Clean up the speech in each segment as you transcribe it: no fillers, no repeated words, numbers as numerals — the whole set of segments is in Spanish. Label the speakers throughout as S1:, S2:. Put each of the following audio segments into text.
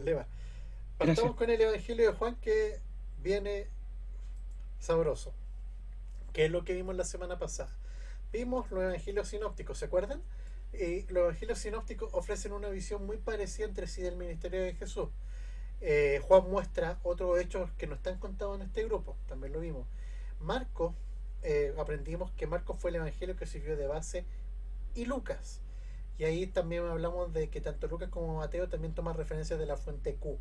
S1: Leva.
S2: Gracias.
S1: Partamos con el Evangelio de Juan que viene sabroso. ¿Qué es lo que vimos la semana pasada? Vimos los evangelios sinópticos, ¿se acuerdan? Y los evangelios sinópticos ofrecen una visión muy parecida entre sí del ministerio de Jesús. Juan muestra otros hechos que no están contados en este grupo, también lo vimos. Marcos, aprendimos que Marcos fue el evangelio que sirvió de base, y Lucas. Y ahí también hablamos de que tanto Lucas como Mateo también toman referencias de la fuente Q.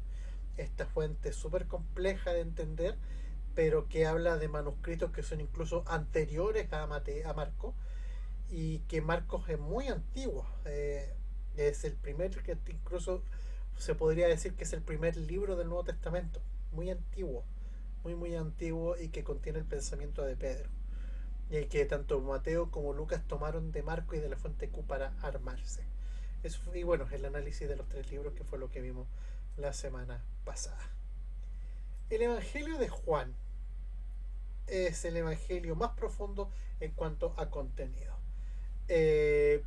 S1: Esta fuente súper compleja de entender, pero que habla de manuscritos que son incluso anteriores a Marcos, y que Marcos es muy antiguo. Es el primer, que incluso se podría decir que es el primer libro del Nuevo Testamento, muy antiguo, muy antiguo, y que contiene el pensamiento de Pedro. Y que tanto Mateo como Lucas tomaron de Marco y de la fuente Q para armarse. Eso, y bueno, el análisis de los tres libros, que fue lo que vimos la semana pasada. El Evangelio de Juan es el Evangelio más profundo en cuanto a contenido.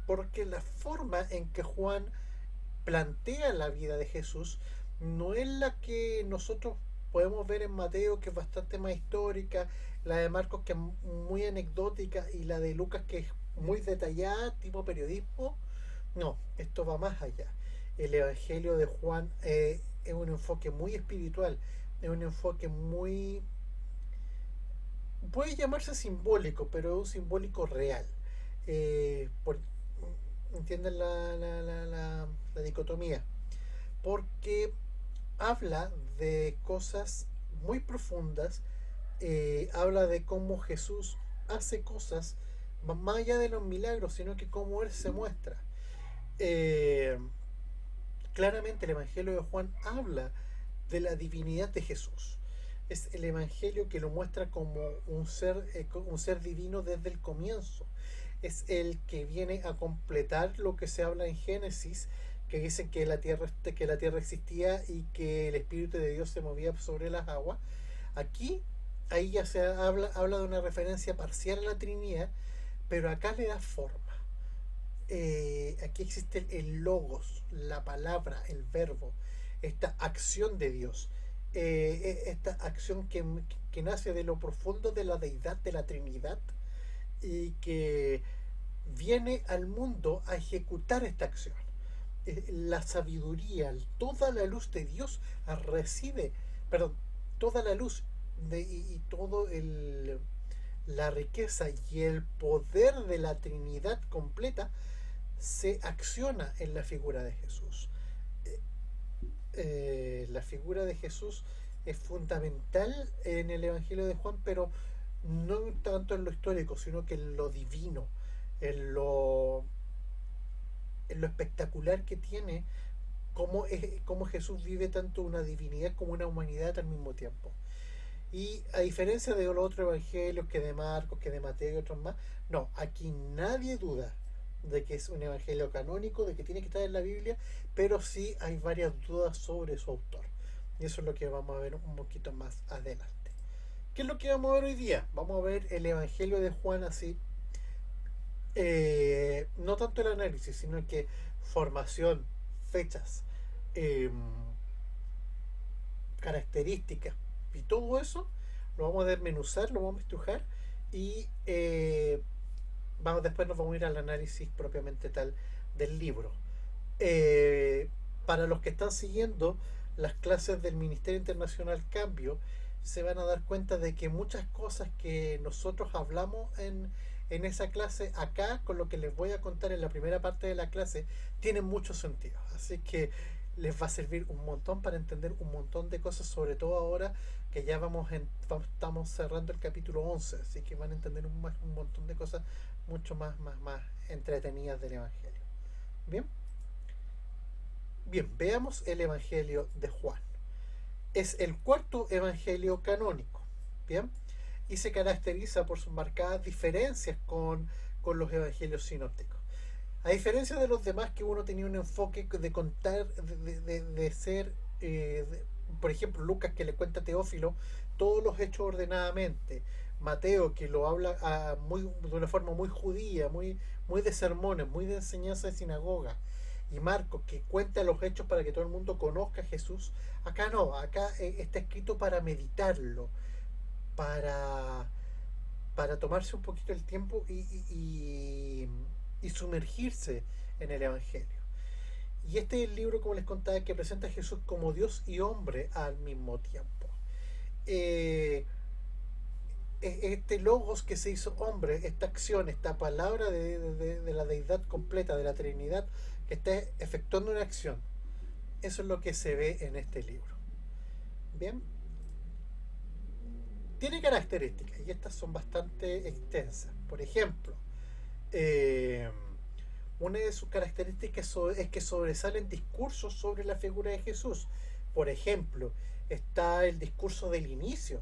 S1: Porque la forma en que Juan plantea la vida de Jesús no es la que nosotros podemos ver en Mateo, que es bastante más histórica, la de Marcos, que es muy anecdótica, y la de Lucas, que es muy detallada, tipo periodismo. No, esto va más allá. El Evangelio de Juan es un enfoque muy espiritual, es un enfoque muy, puede llamarse simbólico, pero es un simbólico real. Por, ¿Entienden la dicotomía? Porque habla de cosas muy profundas, habla de cómo Jesús hace cosas más allá de los milagros, sino que cómo Él se muestra. Eh, Claramente el Evangelio de Juan habla de la divinidad de Jesús. Es el Evangelio que lo muestra como un ser divino desde el comienzo. Es el que viene a completar lo que se habla en Génesis, que dicen que la tierra existía y que el Espíritu de Dios se movía sobre las aguas. Aquí, ahí ya habla de una referencia parcial a la Trinidad, pero acá le da forma. Aquí existe el logos, la palabra, el verbo, esta acción de Dios, esta acción que nace de lo profundo de la deidad, de la Trinidad, y que viene al mundo a ejecutar esta acción. La sabiduría, toda la luz de Dios reside, perdón, toda la luz y todo la riqueza y el poder de la Trinidad completa se acciona en la figura de Jesús. La figura de Jesús es fundamental en el Evangelio de Juan, pero no tanto en lo histórico, sino que en lo divino, en lo, en lo espectacular que tiene, cómo Jesús vive tanto una divinidad como una humanidad al mismo tiempo. Y a diferencia de los otros evangelios, que de Marcos, que de Mateo y otros más, no, aquí nadie duda de que es un evangelio canónico, de que tiene que estar en la Biblia, pero sí hay varias dudas sobre su autor. Y eso es lo que vamos a ver un poquito más adelante. ¿Qué es lo que vamos a ver hoy día? Vamos a ver el Evangelio de Juan así, no tanto el análisis, sino que formación, fechas, eh, características y todo eso lo vamos a desmenuzar, lo vamos a estrujar, y después nos vamos a ir al análisis propiamente tal del libro. Eh, para los que están siguiendo las clases del Ministerio Internacional Cambio, se van a dar cuenta de que muchas cosas que nosotros hablamos en esa clase, acá con lo que les voy a contar en la primera parte de la clase, tienen mucho sentido. Así que les va a servir un montón para entender un montón de cosas, sobre todo ahora que ya estamos cerrando el capítulo 11, así que van a entender un montón de cosas mucho más entretenidas del Evangelio. Bien, bien, veamos el Evangelio de Juan. Es el cuarto Evangelio canónico, bien, y se caracteriza por sus marcadas diferencias con los Evangelios sinópticos. A diferencia de los demás, que uno tenía un enfoque de contar, de ser, por ejemplo, Lucas, que le cuenta a Teófilo todos los hechos ordenadamente, Mateo, que lo habla de una forma muy judía, muy de sermones, muy de enseñanza de sinagoga, y Marcos, que cuenta los hechos para que todo el mundo conozca a Jesús, acá no, acá está escrito para meditarlo, para, para tomarse un poquito el tiempo y sumergirse en el Evangelio. Y este es el libro, como les contaba, que presenta a Jesús como Dios y hombre al mismo tiempo. Eh, este logos que se hizo hombre, esta acción, esta palabra de la deidad completa, de la Trinidad, que está efectuando una acción. Eso es lo que se ve en este libro. Bien, tiene características y estas son bastante extensas. Por ejemplo, eh, una de sus características es que sobresalen discursos sobre la figura de Jesús. Por ejemplo, está el discurso del inicio.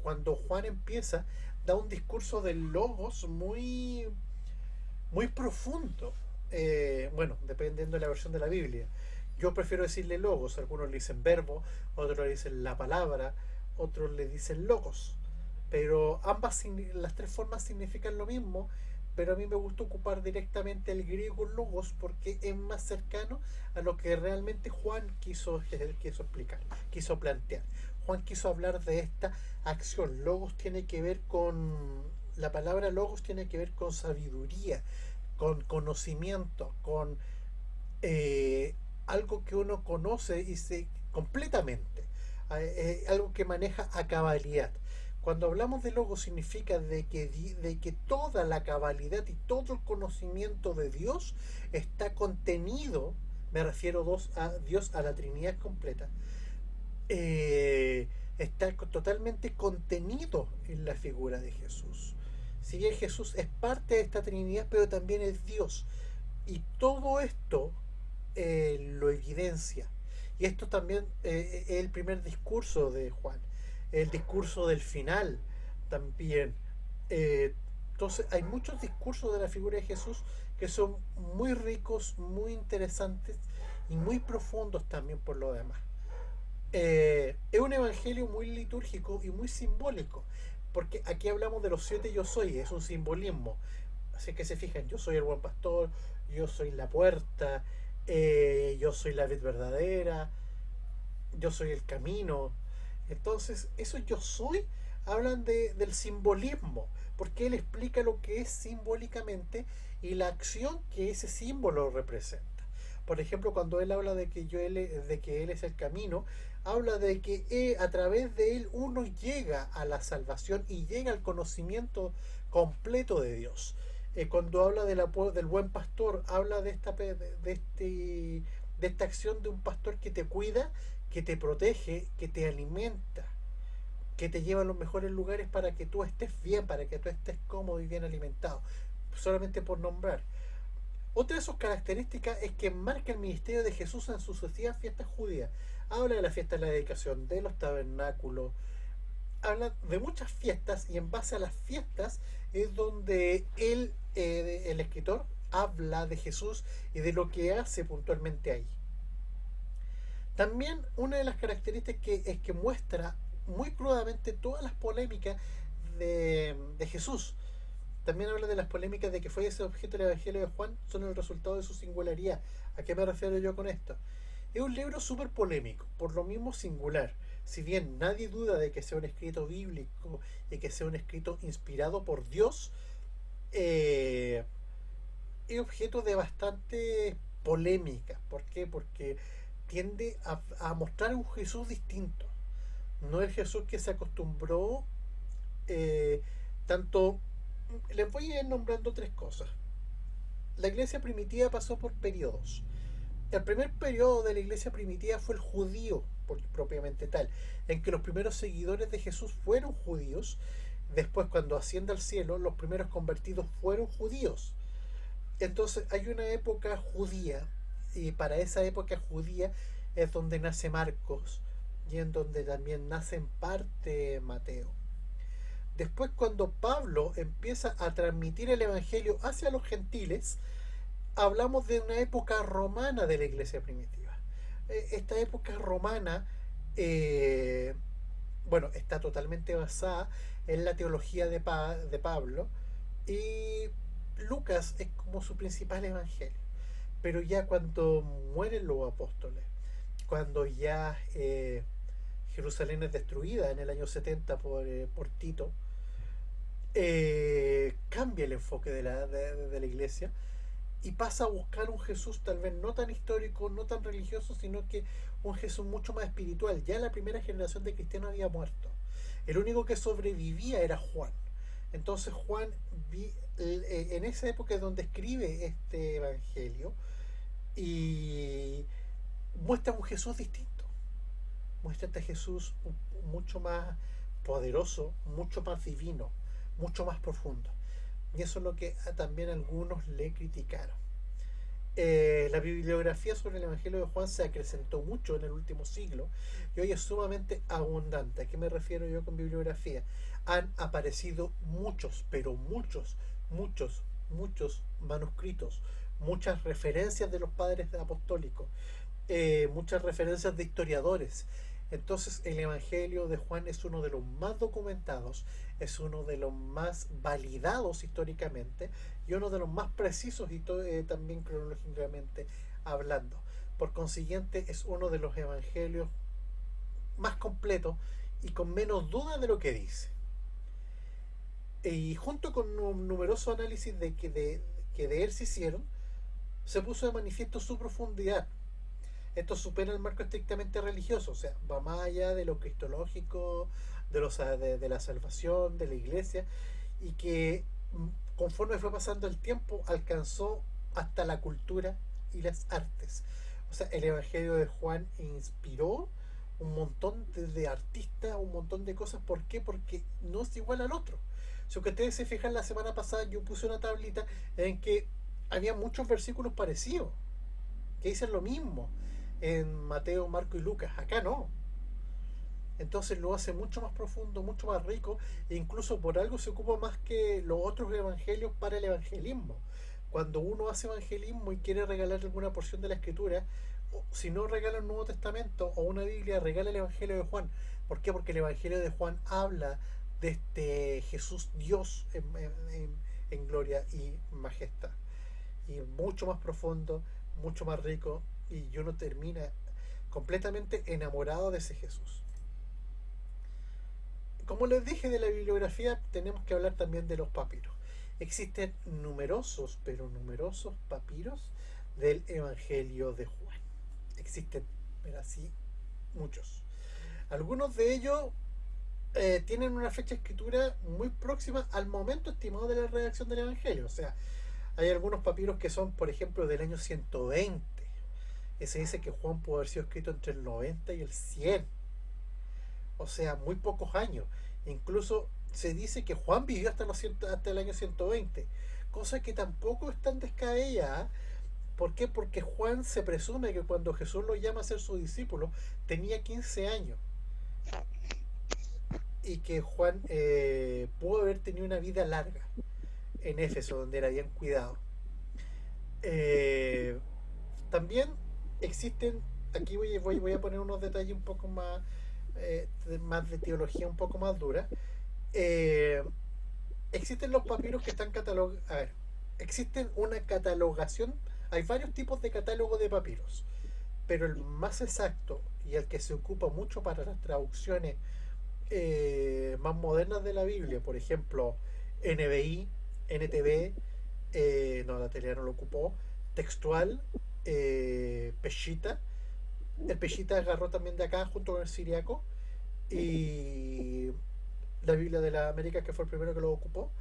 S1: Cuando Juan empieza, da un discurso del logos muy profundo. Bueno, dependiendo de la versión de la Biblia. Yo prefiero decirle logos, algunos le dicen verbo, otros le dicen la palabra, otros le dicen logos. Pero las tres formas significan lo mismo, pero a mí me gusta ocupar directamente el griego logos porque es más cercano a lo que realmente Juan quiso explicar, quiso plantear. Juan quiso hablar de esta acción. La palabra logos tiene que ver con sabiduría, con conocimiento, con algo que uno conoce y se completamente, algo que maneja a cabalidad. Cuando hablamos de logos significa de que toda la cabalidad y todo el conocimiento de Dios está contenido, me refiero a Dios, a la Trinidad completa, está totalmente contenido en la figura de Jesús. Si bien Jesús es parte de esta Trinidad, pero también es Dios. Y todo esto lo evidencia. Y esto también es el primer discurso de Juan. El discurso del final también. Entonces hay muchos discursos de la figura de Jesús que son muy ricos, muy interesantes y muy profundos también por lo demás. Es un evangelio muy litúrgico y muy simbólico, porque aquí hablamos de los 7 yo soy, es un simbolismo. Así que se fijan, yo soy el buen pastor, yo soy la puerta, yo soy la vid verdadera, yo soy el camino. Entonces, eso yo soy, hablan del simbolismo, porque él explica lo que es simbólicamente y la acción que ese símbolo representa. Por ejemplo, cuando él habla de que él es el camino, habla de que a través de él uno llega a la salvación y llega al conocimiento completo de Dios. Cuando habla del buen pastor, habla de esta acción de un pastor que te cuida, que te protege, que te alimenta, que te lleva a los mejores lugares para que tú estés bien, para que tú estés cómodo y bien alimentado, solamente por nombrar. Otra de sus características es que marca el ministerio de Jesús en sucesivas fiestas judías. Habla de la fiesta de la dedicación, de los tabernáculos, habla de muchas fiestas y en base a las fiestas es donde el escritor, habla de Jesús y de lo que hace puntualmente ahí. También una de las características es que muestra muy crudamente todas las polémicas de Jesús. También habla de las polémicas de que fue ese objeto del Evangelio de Juan, son el resultado de su singularidad. ¿A qué me refiero yo con esto? Es un libro súper polémico, por lo mismo singular. Si bien nadie duda de que sea un escrito bíblico y que sea un escrito inspirado por Dios, es objeto de bastante polémica. ¿Por qué? Porque tiende a mostrar un Jesús distinto. No el Jesús que se acostumbró tanto. Les voy a ir nombrando tres cosas. La iglesia primitiva pasó por periodos. El primer periodo de la iglesia primitiva fue el judío, propiamente tal, en que los primeros seguidores de Jesús fueron judíos. Después, cuando asciende al cielo, los primeros convertidos fueron judíos. Entonces hay una época judía, y para esa época judía es donde nace Marcos y en donde también nace en parte Mateo. Después, cuando Pablo empieza a transmitir el evangelio hacia los gentiles, hablamos de una época romana de la iglesia primitiva. Esta época romana, bueno, está totalmente basada en la teología de Pablo, y Lucas es como su principal evangelio. Pero ya cuando mueren los apóstoles, cuando ya Jerusalén es destruida en el año 70 por Tito, cambia el enfoque de la iglesia y pasa a buscar un Jesús tal vez no tan histórico, no tan religioso, sino que un Jesús mucho más espiritual. Ya la primera generación de cristianos había muerto. El único que sobrevivía era Juan. Entonces Juan, en esa época es donde escribe este evangelio y muestra un Jesús distinto. Muestra este Jesús mucho más poderoso, mucho más divino, mucho más profundo. Y eso es lo que también algunos le criticaron. La bibliografía sobre el Evangelio de Juan se acrecentó mucho en el último siglo y hoy es sumamente abundante. ¿A qué me refiero yo con bibliografía? Han aparecido muchos, pero muchos manuscritos, muchas referencias de los padres apostólicos, muchas referencias de historiadores. Entonces el Evangelio de Juan es uno de los más documentados, es uno de los más validados históricamente y uno de los más precisos y también cronológicamente hablando. Por consiguiente es uno de los evangelios más completos y con menos duda de lo que dice. Y junto con un numeroso análisis que de él se hicieron, se puso de manifiesto su profundidad. Esto supera el marco estrictamente religioso, o sea, va más allá de lo cristológico, de la salvación, de la iglesia, y que conforme fue pasando el tiempo alcanzó hasta la cultura y las artes. O sea, el Evangelio de Juan inspiró un montón de artistas, un montón de cosas. ¿Por qué? Porque no es igual al otro. Si ustedes se fijan, la semana pasada yo puse una tablita en que había muchos versículos parecidos, que dicen lo mismo en Mateo, Marco y Lucas. Acá no. Entonces lo hace mucho más profundo, mucho más rico, e incluso por algo se ocupa más que los otros evangelios para el evangelismo. Cuando uno hace evangelismo y quiere regalar alguna porción de la escritura, si no regala el Nuevo Testamento o una Biblia, regala el Evangelio de Juan. ¿Por qué? Porque el Evangelio de Juan habla de este Jesús Dios en gloria y majestad. Y mucho más profundo, mucho más rico, y uno termina completamente enamorado de ese Jesús. Como les dije de la bibliografía, tenemos que hablar también de los papiros. Existen numerosos, pero numerosos papiros del Evangelio de Juan. Existen, pero así, muchos. Algunos de ellos tienen una fecha de escritura muy próxima al momento estimado de la redacción del Evangelio. O sea, hay algunos papiros que son, por ejemplo, del año 120. Se dice que Juan pudo haber sido escrito entre el 90 y el 100. O sea, muy pocos años. Incluso se dice que Juan vivió hasta el año 120, cosa que tampoco es tan descabellada. ¿Por qué? Porque Juan se presume que cuando Jesús lo llama a ser su discípulo tenía 15 años y que Juan pudo haber tenido una vida larga en Éfeso, donde era bien cuidado. Eh, También existen, aquí voy a poner unos detalles un poco más de teología, un poco más dura. Eh, Existen los papiros que están catalogados. A ver, existen una catalogación. Hay varios tipos de catálogo de papiros, pero el más exacto y el que se ocupa mucho para las traducciones más modernas de la Biblia, por ejemplo, NBI, NTV, no, la tele no lo ocupó, textual, Peshitta. El Peshitta agarró también de acá junto con el siriaco, y la Biblia de la América, que fue el primero que lo ocupó,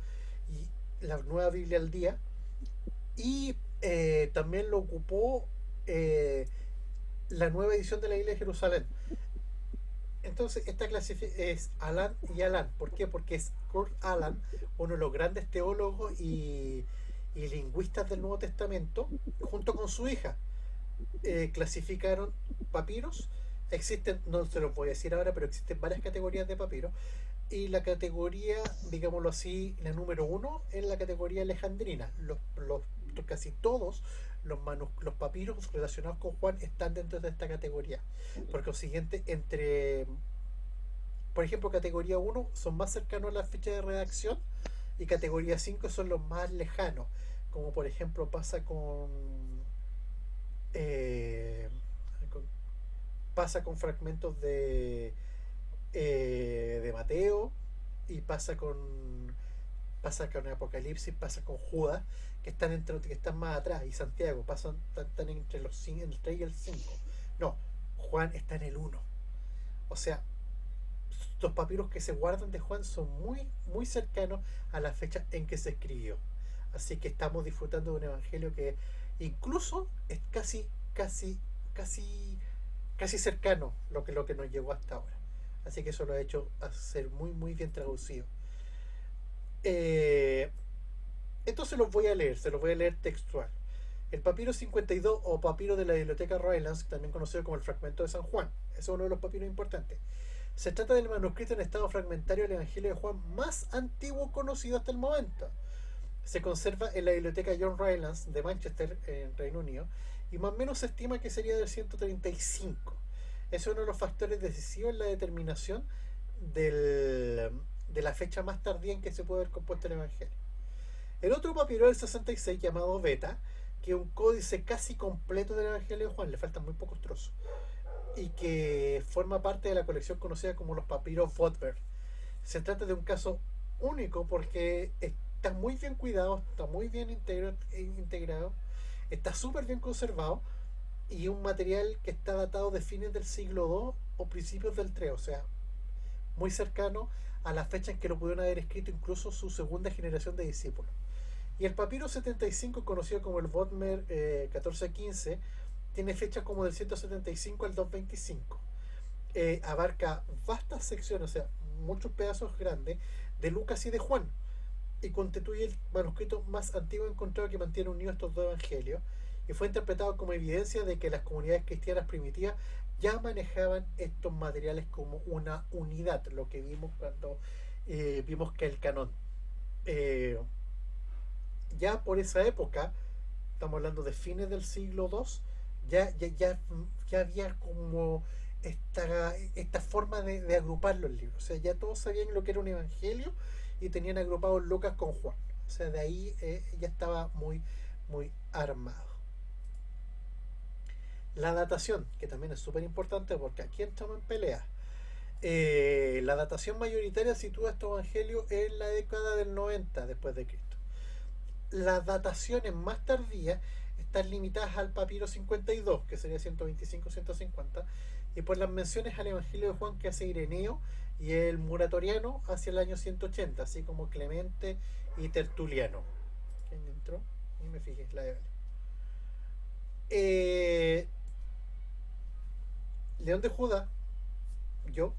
S1: y la nueva Biblia al día, y también lo ocupó la nueva edición de la Biblia de Jerusalén. Entonces, esta clasificación es Alan y Alan. ¿Por qué? Porque es Kurt Aland, uno de los grandes teólogos y lingüistas del Nuevo Testamento, junto con su hija. Clasificaron papiros. Existen, no se los voy a decir ahora, pero existen varias categorías de papiros. Y la categoría, digámoslo así, la número uno es la categoría alejandrina. Casi todos los papiros relacionados con Juan están dentro de esta categoría. Por consiguiente, por ejemplo, categoría uno son más cercanos a la fecha de redacción, y categoría 5 son los más lejanos, como por ejemplo pasa con eh, con- pasa con fragmentos de Mateo y pasa con Apocalipsis, pasa con Judas, que están más atrás, y Santiago, están entre el 3 y el 5. No, Juan está en el uno. O sea, los papiros que se guardan de Juan son muy, muy cercanos a la fecha en que se escribió. Así que estamos disfrutando de un evangelio que incluso es casi, casi cercano lo que nos llegó hasta ahora. Así que eso lo ha hecho a ser muy, muy bien traducido. Eh, Esto se los voy a leer textual. El papiro 52 o papiro de la biblioteca Roylands, también conocido como el fragmento de San Juan, es uno de los papiros importantes. Se trata del manuscrito en estado fragmentario del Evangelio de Juan más antiguo conocido hasta el momento. Se conserva en la biblioteca John Rylands de Manchester, en Reino Unido, y más o menos se estima que sería del 135. Es uno de los factores decisivos en la determinación de la fecha más tardía en que se puede haber compuesto el Evangelio. El otro papiro del 66, llamado Beta, que es un códice casi completo del Evangelio de Juan, le faltan muy pocos trozos, y que forma parte de la colección conocida como los papiros Vodver. Se trata de un caso único porque está muy bien cuidado, está muy bien integrado, está súper bien conservado, y un material que está datado de fines del siglo II o principios del III, o sea, muy cercano a la fecha en que lo pudieron haber escrito incluso su segunda generación de discípulos. Y el papiro 75, conocido como el Bodmer 1415, tiene fecha como del 175 al 225. Abarca vastas secciones, o sea, muchos pedazos grandes de Lucas y de Juan, y constituye el manuscrito más antiguo encontrado que mantiene unidos estos dos evangelios, y fue interpretado como evidencia de que las comunidades cristianas primitivas ya manejaban estos materiales como una unidad, lo que vimos cuando vimos que el canon. Eh, ya por esa época, estamos hablando de fines del siglo II, ya había como esta forma de agrupar los libros. O sea, ya todos sabían lo que era un evangelio y tenían agrupados Lucas con Juan. O sea, de ahí ya estaba muy, muy armado. La datación, que también es súper importante porque aquí entramos en pelea. La datación mayoritaria sitúa este evangelio en la década del 90 después de Cristo. Las dataciones más tardías están limitadas al papiro 52, que sería 125-150, y por las menciones al Evangelio de Juan que hace Ireneo y el Muratoriano hacia el año 180, así como Clemente y Tertuliano. ¿Quién entró? Ni me fijé, la de León de Judá, yo,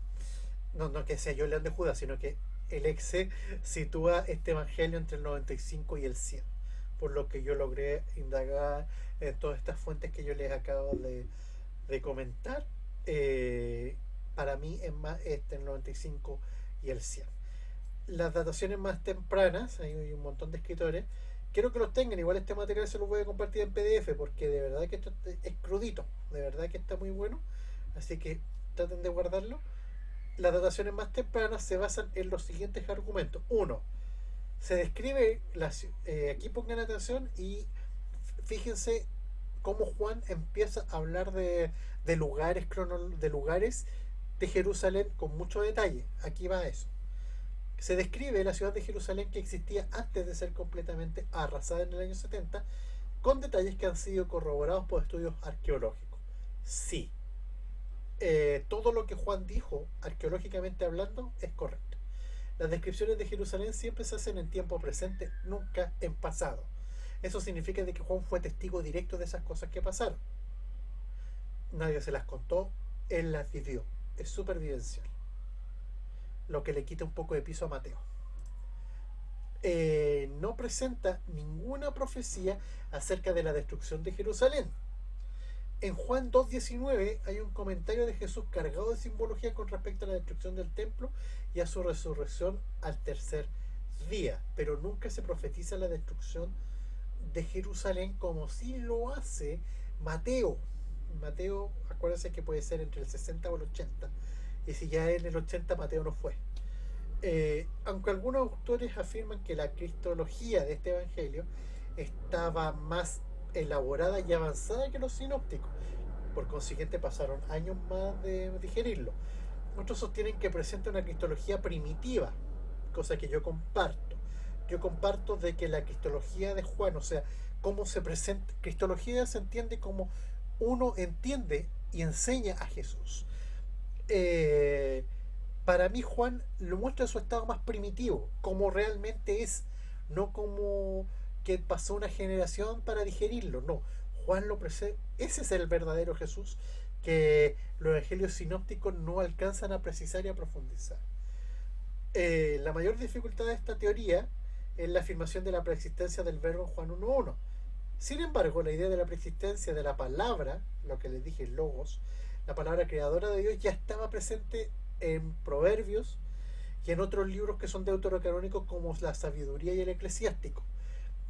S1: no que sea yo León de Judá, sino que el exe sitúa este evangelio entre el 95 y el 100, por lo que yo logré indagar en todas estas fuentes que yo les acabo de comentar. Para mí es más este el 95 y el 100. Las dataciones más tempranas, hay un montón de escritores, quiero que los tengan. Igual este material se los voy a compartir en PDF porque de verdad que esto es crudito, de verdad que está muy bueno, así que traten de guardarlo. Las dataciones más tempranas se basan en los siguientes argumentos. Uno, se describe, aquí pongan atención y fíjense cómo Juan empieza a hablar de lugares de Jerusalén con mucho detalle. Aquí va eso. Se describe la ciudad de Jerusalén que existía antes de ser completamente arrasada en el año 70, con detalles que han sido corroborados por estudios arqueológicos. Sí, todo lo que Juan dijo, arqueológicamente hablando, es correcto. Las descripciones de Jerusalén siempre se hacen en tiempo presente, nunca en pasado. Eso significa de que Juan fue testigo directo de esas cosas que pasaron. Nadie se las contó, él las vivió. Es súper vivencial. Lo que le quita un poco de piso a Mateo. No presenta ninguna profecía acerca de la destrucción de Jerusalén. En Juan 2.19 hay un comentario de Jesús cargado de simbología con respecto a la destrucción del templo y a su resurrección al tercer día, pero nunca se profetiza la destrucción de Jerusalén como si lo hace Mateo. Mateo, acuérdense que puede ser entre el 60 o el 80, y si ya en el 80 Mateo no fue. Aunque algunos autores afirman que la cristología de este evangelio estaba más elaborada y avanzada que los sinópticos. Por consiguiente pasaron años más de digerirlo. Muchos sostienen que presenta una cristología primitiva, cosa que yo comparto. Yo comparto de que la cristología de Juan, o sea, cómo se presenta, cristología se entiende como uno entiende y enseña a Jesús. Eh, para mí Juan lo muestra en su estado más primitivo, como realmente es, no como que pasó una generación para digerirlo, no. Juan lo presenta, ese es el verdadero Jesús que los evangelios sinópticos no alcanzan a precisar y a profundizar. La mayor dificultad de esta teoría es la afirmación de la preexistencia del verbo en Juan 1.1. Sin embargo, la idea de la preexistencia de la palabra, lo que les dije, logos, la palabra creadora de Dios, ya estaba presente en Proverbios y en otros libros que son deuterocanónicos como la Sabiduría y el Eclesiástico.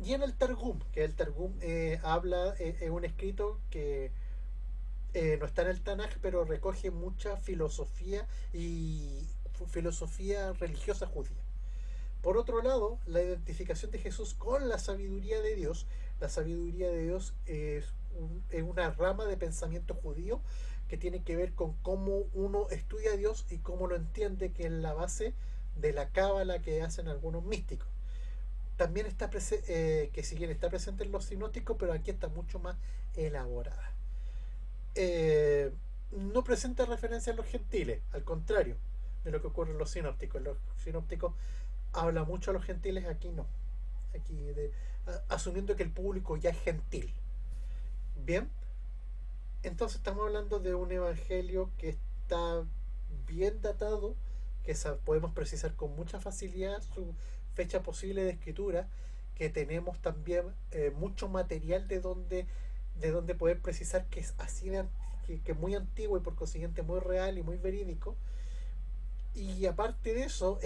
S1: Y en el Targum, que el Targum habla, es un escrito que no está en el Tanaj, pero recoge mucha filosofía y filosofía religiosa judía. Por otro lado, la identificación de Jesús con la sabiduría de Dios. La sabiduría de Dios es una rama de pensamiento judío que tiene que ver con cómo uno estudia a Dios y cómo lo entiende, que es la base de la cábala que hacen algunos místicos. También está que si bien está presente en los sinópticos, pero aquí está mucho más elaborada. No presenta referencia a los gentiles, al contrario de lo que ocurre en los sinópticos. Los sinópticos habla mucho a los gentiles, aquí no. Aquí asumiendo que el público ya es gentil. Bien, entonces estamos hablando de un evangelio que está bien datado, que podemos precisar con mucha facilidad su fecha posible de escritura, que tenemos también mucho material de donde poder precisar que es así que muy antiguo y por consiguiente muy real y muy verídico. Y aparte de eso,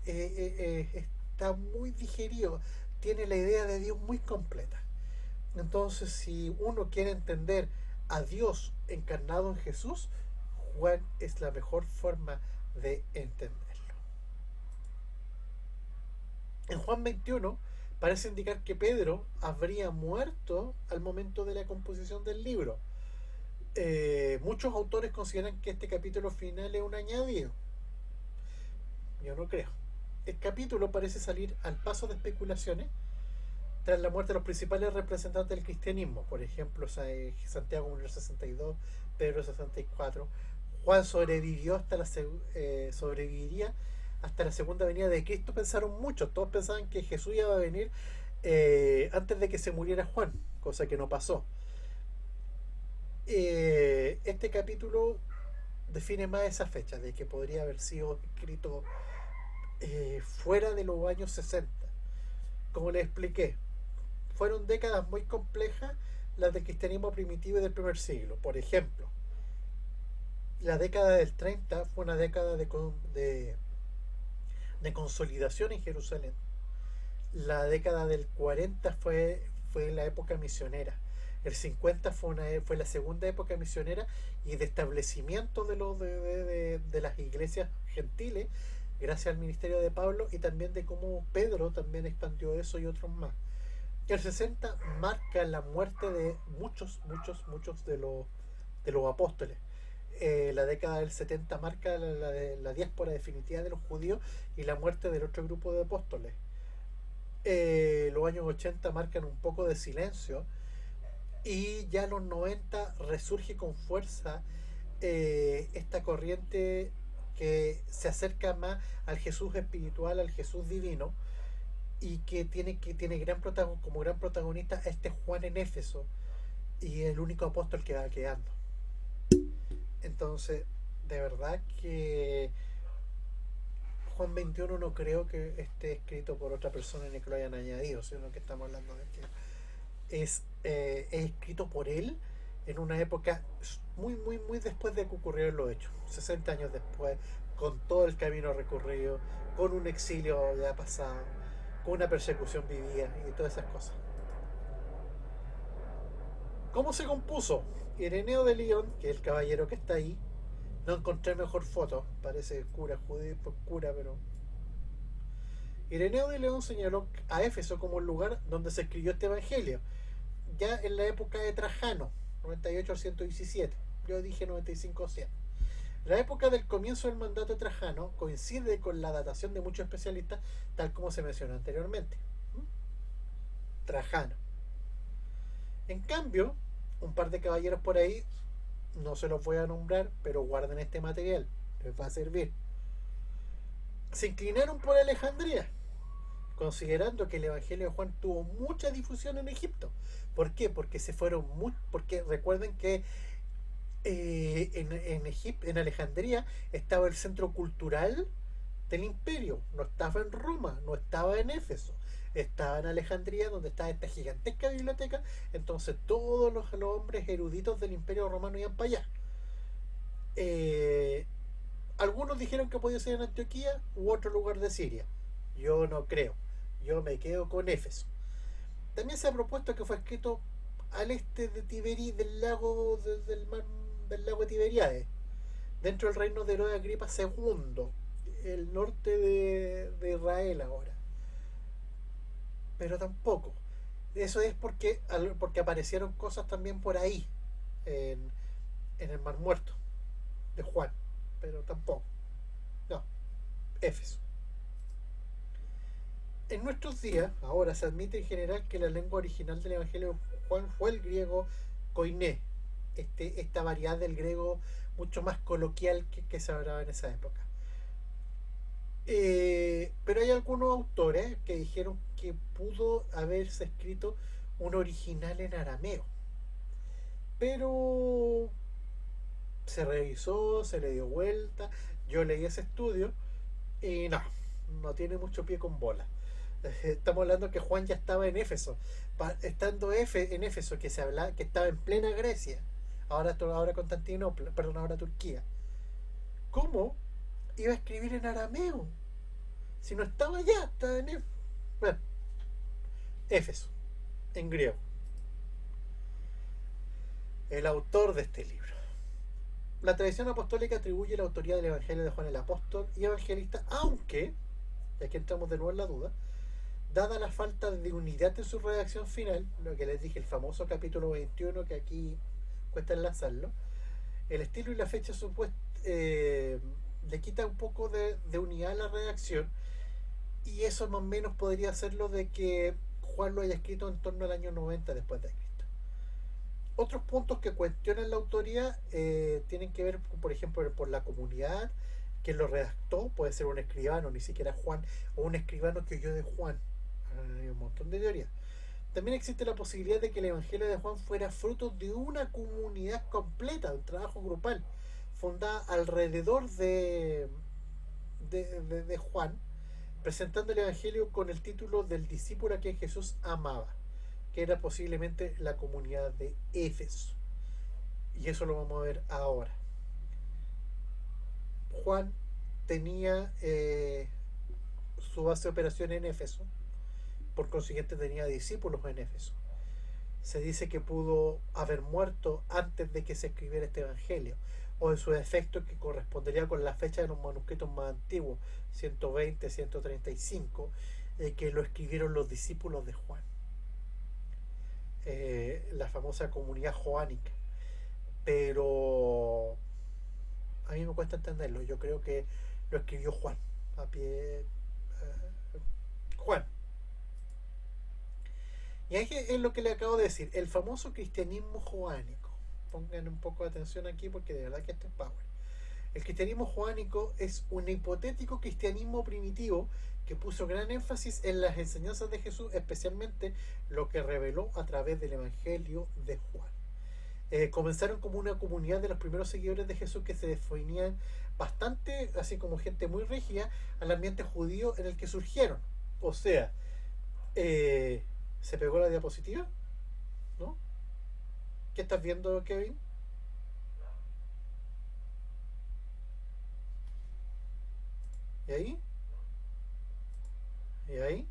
S1: está muy digerido, tiene la idea de Dios muy completa. Entonces, si uno quiere entender a Dios encarnado en Jesús, Juan es la mejor forma de entenderlo. En Juan 21 parece indicar que Pedro habría muerto al momento de la composición del libro. Muchos autores consideran que este capítulo final es un añadido. Yo no creo. El capítulo parece salir al paso de especulaciones tras la muerte de los principales representantes del cristianismo, por ejemplo, Santiago murió en el 62, Pedro en el 64. Juan sobreviviría hasta la segunda venida de Cristo, pensaron muchos. Todos pensaban que Jesús iba a venir antes de que se muriera Juan, cosa que no pasó. Este capítulo define más esa fecha, de que podría haber sido escrito fuera de los años 60. Como les expliqué, fueron décadas muy complejas las del cristianismo primitivo y del primer siglo. Por ejemplo, la década del 30 fue una década de consolidación en Jerusalén. La década del 40 fue la época misionera. El 50 fue la segunda época misionera y de establecimiento de las iglesias gentiles, gracias al ministerio de Pablo, y también de cómo Pedro también expandió eso y otros más. El 60 marca la muerte de muchos de los apóstoles. La década del 70 marca la diáspora definitiva de los judíos y la muerte del otro grupo de apóstoles. Los años 80 marcan un poco de silencio y ya los 90 resurge con fuerza esta corriente que se acerca más al Jesús espiritual, al Jesús divino, y que tiene como gran protagonista a este Juan en Éfeso, y el único apóstol que va quedando. Entonces, de verdad que Juan 21 no creo que esté escrito por otra persona ni que lo hayan añadido, sino que estamos hablando de que es escrito por él en una época muy después de que ocurrieron los hechos, 60 años después, con todo el camino recorrido, con un exilio ya pasado, con una persecución vivida y todas esas cosas. ¿Cómo se compuso? Ireneo de León, que es el caballero que está ahí, no encontré mejor foto, parece cura judío, cura, pero Ireneo de León señaló a Éfeso como el lugar donde se escribió este evangelio. ya en la época de Trajano, 98 al 117. Yo dije 95 o 100. La época del comienzo del mandato de Trajano coincide con la datación de muchos especialistas, tal como se mencionó anteriormente. Trajano. En cambio, un par de caballeros por ahí, no se los voy a nombrar, pero guarden este material, les va a servir. Se inclinaron por Alejandría, considerando que el Evangelio de Juan tuvo mucha difusión en Egipto. ¿Por qué? Porque se fueron porque recuerden que en Alejandría estaba el centro cultural del imperio, no estaba en Roma, no estaba en Éfeso, estaba en Alejandría, donde estaba esta gigantesca biblioteca. Entonces todos los hombres eruditos del imperio romano iban para allá. eh, Algunos dijeron que podía ser en Antioquía u otro lugar de Siria. Yo no creo, yo me quedo con Éfeso. También se ha propuesto que fue escrito al este de del lago del lago de Tiberíades, dentro del reino de Herodes Agripa II, el norte de Israel ahora. Pero tampoco. Eso es porque aparecieron cosas también por ahí, en, en el Mar Muerto de Juan. Pero tampoco. No, Éfeso. En nuestros días, ahora se admite en general que la lengua original del Evangelio de Juan fue el griego koiné, esta variedad del griego mucho más coloquial que se hablaba en esa época. Pero hay algunos autores que dijeron que pudo haberse escrito un original en arameo. Pero se revisó, se le dio vuelta. Yo leí ese estudio y no, no tiene mucho pie con bola. Estamos hablando que Juan ya estaba en Éfeso. Estando en Éfeso, que se habla, que estaba en plena Grecia, ahora Constantinopla, perdón, ahora Turquía. ¿Cómo iba a escribir en arameo? Si no estaba allá, estaba en Éfeso. Bueno, Éfeso, en griego. El autor de este libro. La tradición apostólica atribuye la autoría del Evangelio de Juan el Apóstol y Evangelista, aunque, y aquí entramos de nuevo en la duda, dada la falta de unidad en su redacción final, lo que les dije, el famoso capítulo 21, que aquí cuesta enlazarlo, el estilo y la fecha supuesta le quita un poco de unidad a la redacción, y eso más o menos podría hacerlo de que Juan lo haya escrito en torno al año 90 después de Cristo. Otros puntos que cuestionan la autoría tienen que ver, por ejemplo, por la comunidad que lo redactó. Puede ser un escribano, ni siquiera Juan, o un escribano que oyó de Juan. Hay un montón de teorías. También existe la posibilidad de que el Evangelio de Juan fuera fruto de una comunidad completa, de un trabajo grupal, fundada alrededor de Juan, presentando el Evangelio con el título del discípulo a quien Jesús amaba, que era posiblemente la comunidad de Éfeso. Y eso lo vamos a ver ahora. Juan tenía su base de operación en Éfeso, por consiguiente tenía discípulos en Éfeso. Se dice que pudo haber muerto antes de que se escribiera este Evangelio, o en su defecto que correspondería con la fecha de los manuscritos más antiguos, 120, 135, que lo escribieron los discípulos de Juan. La famosa comunidad joánica. Pero a mí me cuesta entenderlo. Yo creo que lo escribió Juan a pie. Juan. Y ahí es lo que le acabo de decir, el famoso cristianismo joánico. Pongan un poco de atención aquí porque de verdad que esto es power. El cristianismo joánico es un hipotético cristianismo primitivo que puso gran énfasis en las enseñanzas de Jesús, especialmente lo que reveló a través del Evangelio de Juan. Comenzaron como una comunidad de los primeros seguidores de Jesús que se definían bastante, así como gente muy rígida, al ambiente judío en el que surgieron. O sea, ¿se pegó la diapositiva? ¿No? ¿Qué estás viendo, Kevin? ¿Y ahí? ¿Y ahí?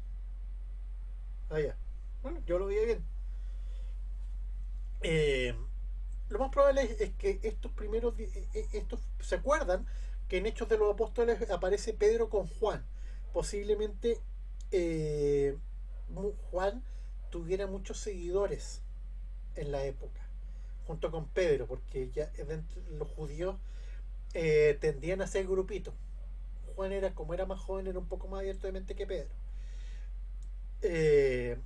S1: Ah, ya. Bueno, yo lo vi bien. Eh, lo más probable es que estos primeros, estos, ¿se acuerdan? Que en Hechos de los Apóstoles aparece Pedro con Juan. Posiblemente eh, Juan tuviera muchos seguidores en la época, junto con Pedro, porque ya los judíos tendían a ser grupitos. Juan era, como era más joven, era un poco más abierto de mente que Pedro. Eh,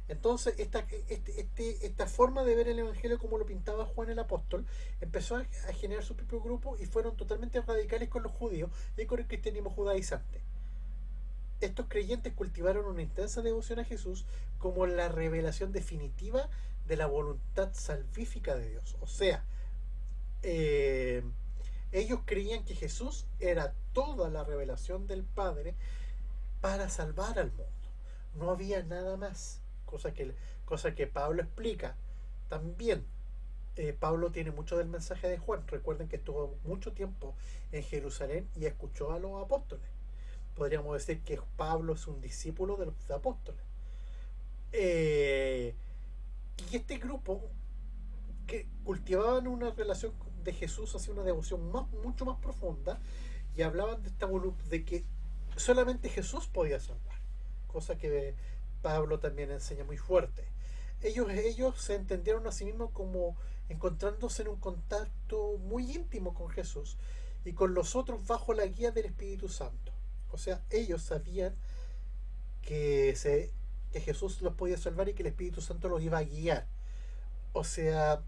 S1: entonces, esta forma de ver el Evangelio como lo pintaba Juan el Apóstol empezó a generar su propio grupo y fueron totalmente radicales con los judíos y con el cristianismo judaizante. Estos creyentes cultivaron una intensa devoción a Jesús como la revelación definitiva de la voluntad salvífica de Dios. O sea, eh, ellos creían que Jesús era toda la revelación del Padre para salvar al mundo. No había nada más. Cosa que Pablo explica. También Pablo tiene mucho del mensaje de Juan. Recuerden que estuvo mucho tiempo en Jerusalén y escuchó a los apóstoles. Podríamos decir que Pablo es un discípulo de los apóstoles. Eh, y este grupo que cultivaban una relación de Jesús hacia una devoción mucho más profunda y hablaban de que solamente Jesús podía salvar, cosa que Pablo también enseña muy fuerte. Ellos se entendieron a sí mismos como encontrándose en un contacto muy íntimo con Jesús y con los otros bajo la guía del Espíritu Santo. O sea, ellos sabían que, que Jesús los podía salvar y que el Espíritu Santo los iba a guiar. O sea,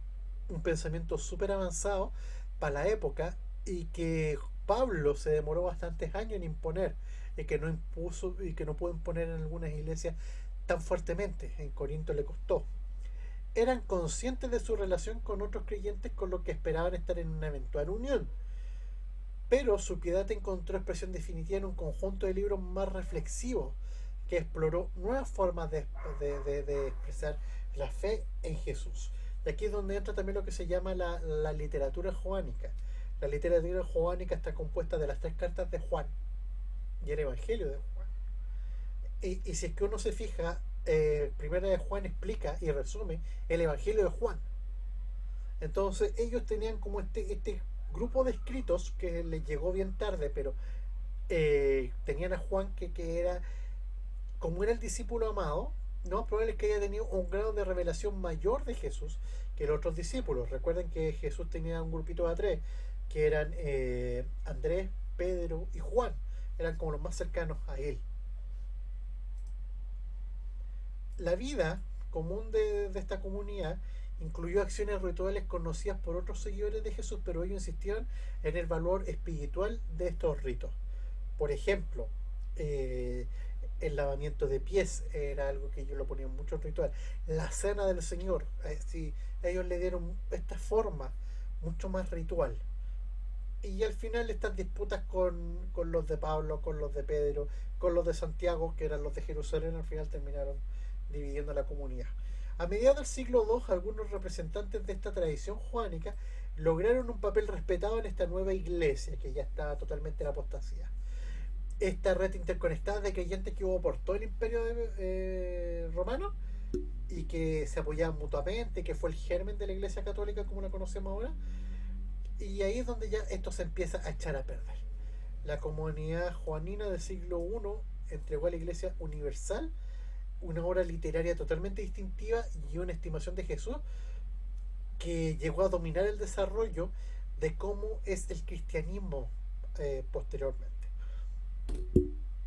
S1: un pensamiento súper avanzado para la época y que Pablo se demoró bastantes años en imponer y que no impuso y que no pudo imponer en algunas iglesias tan fuertemente. En Corinto le costó. Eran conscientes de su relación con otros creyentes con los que esperaban estar en una eventual unión. Pero su piedad encontró expresión definitiva en un conjunto de libros más reflexivos que exploró nuevas formas de expresar la fe en Jesús. Y aquí es donde entra también lo que se llama la literatura joánica. La literatura joánica está compuesta de las 3 cartas de Juan y el Evangelio de Juan. Y si es que uno se fija, Primera de Juan explica y resume el Evangelio de Juan. Entonces ellos tenían como este grupo de escritos que les llegó bien tarde, pero tenían a Juan que era, como era el discípulo amado, no probable es que haya tenido un grado de revelación mayor de Jesús que los otros discípulos. Recuerden que Jesús tenía un grupito de 3, que eran Andrés, Pedro y Juan. Eran como los más cercanos a él. La vida común de esta comunidad incluyó acciones rituales conocidas por otros seguidores de Jesús, pero ellos insistían en el valor espiritual de estos ritos. Por ejemplo, el lavamiento de pies era algo que ellos lo ponían mucho en ritual. La cena del Señor, sí, ellos le dieron esta forma mucho más ritual. Y al final estas disputas con los de Pablo, con los de Pedro, con los de Santiago, que eran los de Jerusalén, al final terminaron dividiendo la comunidad. A mediados del siglo II, algunos representantes de esta tradición joánica lograron un papel respetado en esta nueva iglesia, que ya estaba totalmente en apostasía. Esta red interconectada de creyentes que hubo por todo el imperio romano y que se apoyaban mutuamente, que fue el germen de la iglesia católica como la conocemos ahora. Y ahí es donde ya esto se empieza a echar a perder. La comunidad joanina del siglo I entregó a la iglesia universal una obra literaria totalmente distintiva y una estimación de Jesús que llegó a dominar el desarrollo de cómo es el cristianismo posteriormente.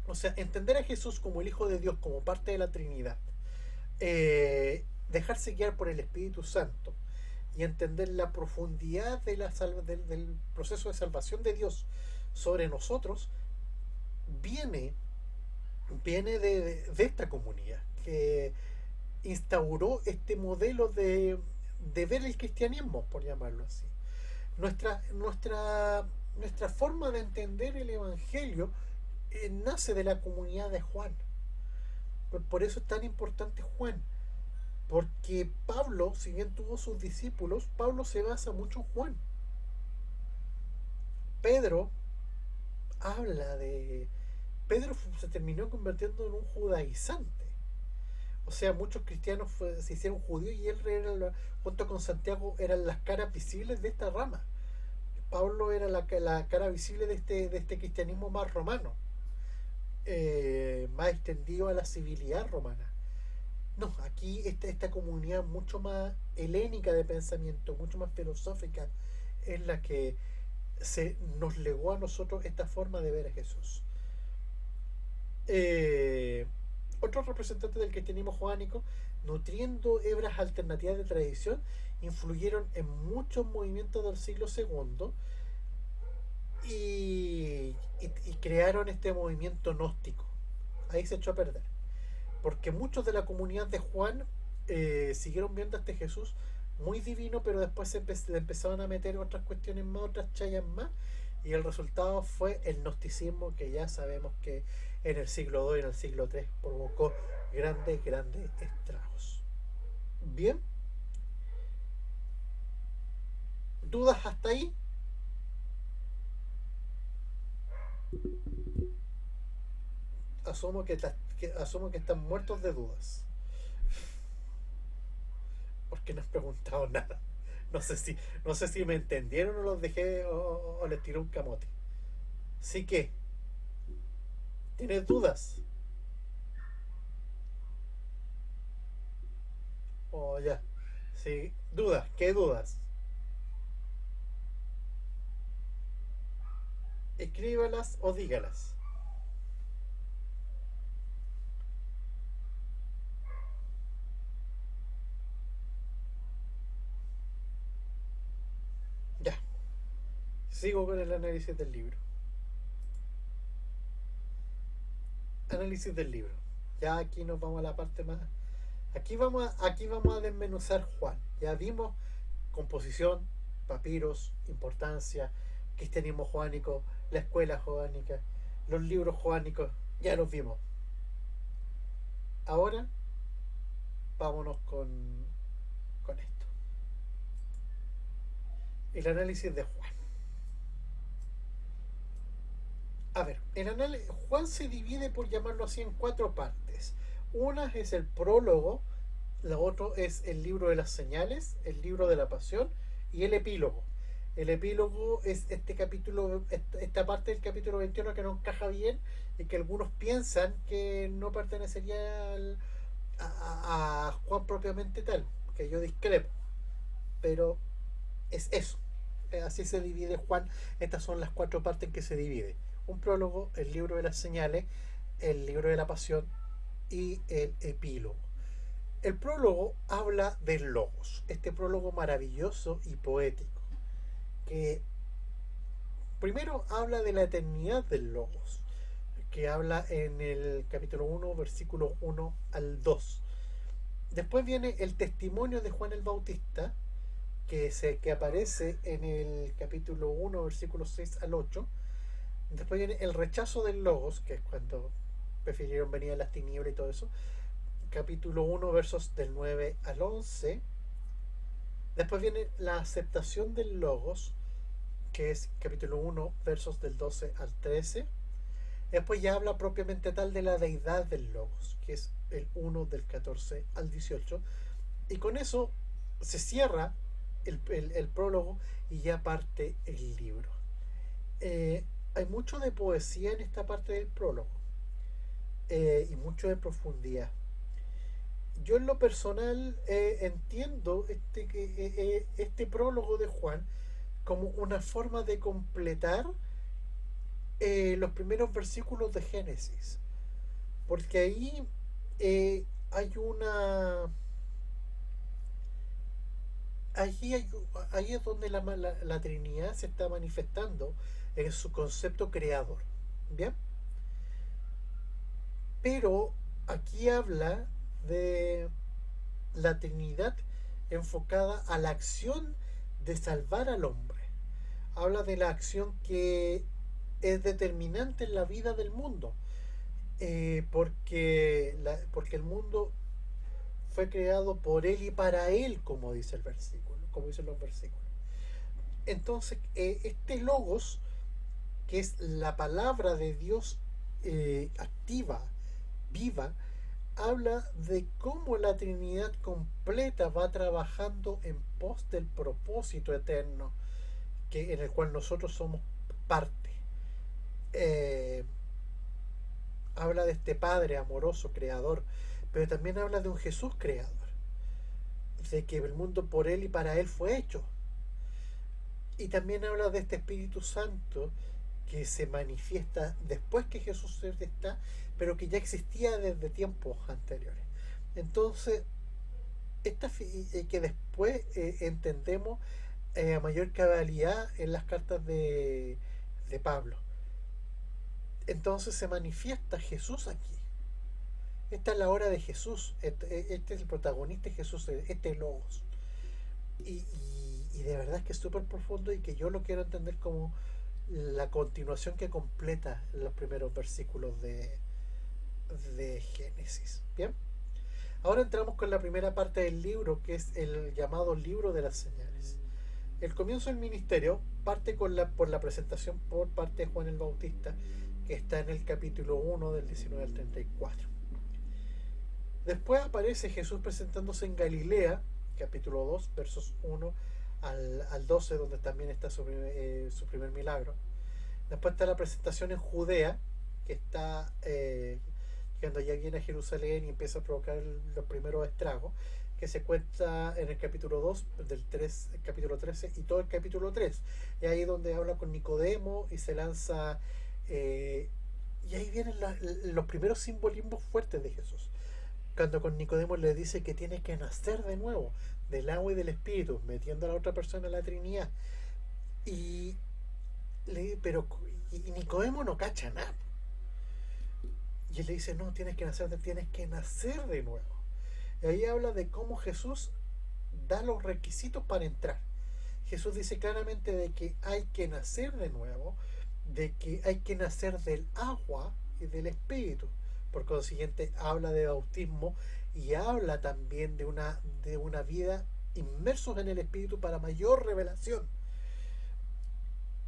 S1: O sea, entender a Jesús como el Hijo de Dios, como parte de la Trinidad, dejarse guiar por el Espíritu Santo y entender la profundidad del proceso de salvación de Dios sobre nosotros, viene de esta comunidad que instauró este modelo de ver el cristianismo, por llamarlo así. Nuestra forma de entender el Evangelio nace de la comunidad de Juan. Por eso es tan importante Juan, porque Pablo, si bien tuvo sus discípulos, Pablo se basa mucho en Juan. Pedro habla de... Pedro se terminó convirtiendo en un judaizante. O sea, muchos cristianos se hicieron judíos y él era, junto con Santiago, eran las caras visibles de esta rama. Pablo era la cara visible de este cristianismo más romano, más extendido a la civilidad romana. No, aquí esta comunidad mucho más helénica de pensamiento, mucho más filosófica, es la que nos legó a nosotros esta forma de ver a Jesús. Eh, Otros representantes del cristianismo joánico, nutriendo hebras alternativas de tradición, influyeron en muchos movimientos del siglo segundo y crearon este movimiento gnóstico. Ahí se echó a perder. Porque muchos de la comunidad de Juan siguieron viendo a este Jesús muy divino, pero después le empezaron a meter otras cuestiones más, otras chayas más, y el resultado fue el gnosticismo, que ya sabemos que en el siglo II y en el siglo III provocó grandes, grandes estragos. Bien, ¿dudas hasta ahí? Asumo que están muertos de dudas, porque no han preguntado nada. No sé si me entendieron o los dejé o les tiré un camote. Así que, ¿tienes dudas? O ya. Sí, dudas, ¿qué dudas? Escríbalas o dígalas. Ya. Sigo con el análisis del libro. Análisis del libro. Ya aquí nos vamos a la parte más. Aquí vamos a desmenuzar Juan. Ya vimos composición, papiros, importancia, cristianismo joánico, la escuela joánica, los libros joánicos, ya los vimos. Ahora vámonos con esto. El análisis de Juan. A ver, Juan se divide, por llamarlo así, en cuatro partes. Una es el prólogo, la otra es el libro de las señales, el libro de la pasión y el epílogo. El epílogo es este capítulo, esta parte del capítulo 21 que no encaja bien y que algunos piensan que no pertenecería a Juan propiamente tal, que yo discrepo, pero es eso. Así se divide Juan. Estas son las cuatro partes en que se divide: un prólogo, el libro de las señales, el libro de la pasión y el epílogo. El prólogo habla del logos, este prólogo maravilloso y poético, que primero habla de la eternidad del logos, que habla en el capítulo 1, versículos 1 al 2. Después viene el testimonio de Juan el Bautista, que aparece en el capítulo 1, versículos 6 al 8. Después viene el rechazo del logos, que es cuando prefirieron venir a las tinieblas y todo eso. Capítulo 1, versos del 9 al 11. Después viene la aceptación del logos, que es capítulo 1, versos del 12 al 13. Después ya habla propiamente tal de la deidad del logos, que es el 1 del 14 al 18. Y con eso se cierra el prólogo y ya parte el libro. Hay mucho de poesía en esta parte del prólogo, y mucho de profundidad. Yo en lo personal entiendo este prólogo de Juan como una forma de completar los primeros versículos de Génesis, porque ahí hay una allí, hay, ahí es donde la Trinidad se está manifestando en su concepto creador. Bien, pero aquí habla de la Trinidad enfocada a la acción de salvar al hombre. Habla de la acción que es determinante en la vida del mundo, porque el mundo fue creado por él y para él, como dice el versículo, como dicen los versículos. Entonces, este logos, que es la palabra de Dios activa, viva, habla de cómo la Trinidad completa va trabajando en pos del propósito eterno en el cual nosotros somos parte. Eh, Habla de este Padre amoroso, creador, pero también habla de un Jesús creador, de que el mundo por Él y para Él fue hecho. Y también habla de este Espíritu Santo que se manifiesta después que Jesús está, pero que ya existía desde tiempos anteriores. Entonces, que después entendemos a mayor cabalidad en las cartas de Pablo. Entonces se manifiesta Jesús aquí. Esta es la hora de Jesús. Este es el protagonista de Jesús, este es Logos. Y de verdad es que es súper profundo y que yo lo quiero entender como la continuación que completa los primeros versículos de Génesis. Bien, ahora entramos con la primera parte del libro, que es el llamado libro de las señales. El comienzo del ministerio parte por la presentación por parte de Juan el Bautista, que está en el capítulo 1 del 19 al 34. Después aparece Jesús presentándose en Galilea, capítulo 2, versos 1 al 12, donde también está su primer milagro. Después está la presentación en Judea, que está cuando ya viene a Jerusalén y empieza a provocar los primeros estragos, que se cuenta en el capítulo 2 el capítulo 13 y todo el capítulo 3. Y ahí donde habla con Nicodemo y se lanza, y ahí vienen los primeros simbolismos fuertes de Jesús. Cuando con Nicodemo le dice que tiene que nacer de nuevo, del agua y del espíritu, metiendo a la otra persona en la Trinidad. Pero Nicodemo no cacha nada. Y él le dice, no, tienes que nacer de nuevo. Y ahí habla de cómo Jesús da los requisitos para entrar. Jesús dice claramente de que hay que nacer de nuevo, de que hay que nacer del agua y del espíritu. Por consiguiente, habla de bautismo y habla también de una vida inmersos en el espíritu para mayor revelación.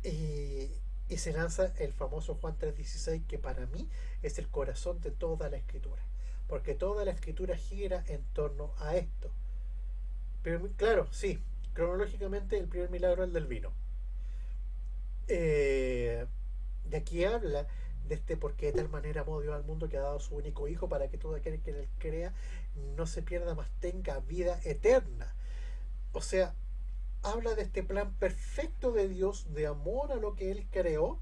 S1: Y se lanza el famoso Juan 3:16, que para mí es el corazón de toda la escritura, porque toda la escritura gira en torno a esto. Pero claro, sí, cronológicamente el primer milagro es el del vino. De aquí habla de porque de tal manera amó Dios al mundo que ha dado su único hijo para que todo aquel que en él crea no se pierda, mas tenga vida eterna. O sea, habla de este plan perfecto de Dios de amor a lo que Él creó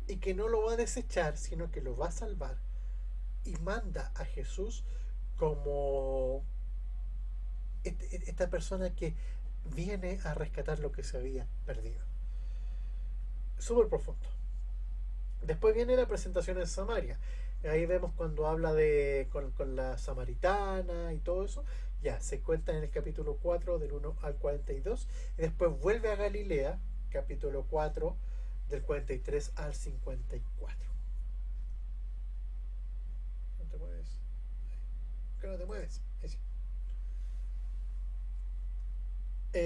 S1: y que no lo va a desechar, sino que lo va a salvar. Y manda a Jesús como esta persona que viene a rescatar lo que se había perdido. Súper profundo. Después viene la presentación en Samaria. Ahí vemos cuando habla con la samaritana y todo eso. Ya, se cuenta en el capítulo 4 del 1 al 42. Y después vuelve a Galilea, capítulo 4 del 43 al 54. No te mueves. ¿Por qué no te mueves?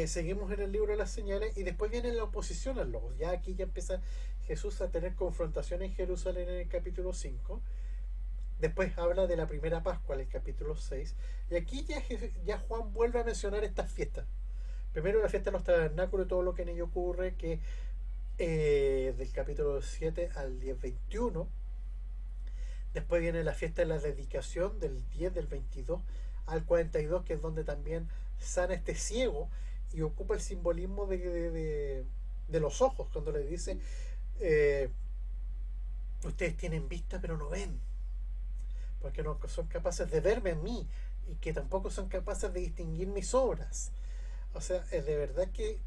S1: Seguimos en el libro de las señales y después viene la oposición al logos. Ya aquí ya empieza Jesús a tener confrontación en Jerusalén en el capítulo 5. Después habla de la primera Pascua en el capítulo 6. Y aquí ya Juan vuelve a mencionar estas fiestas. Primero la fiesta de los tabernáculos y todo lo que en ello ocurre, que del capítulo 7 al 10-21. Después viene la fiesta de la dedicación del 10 del 22 al 42, que es donde también sana este ciego y ocupa el simbolismo de los ojos, cuando le dice ustedes tienen vista pero no ven, porque no son capaces de verme a mí y que tampoco son capaces de distinguir mis obras. O sea, es de verdad que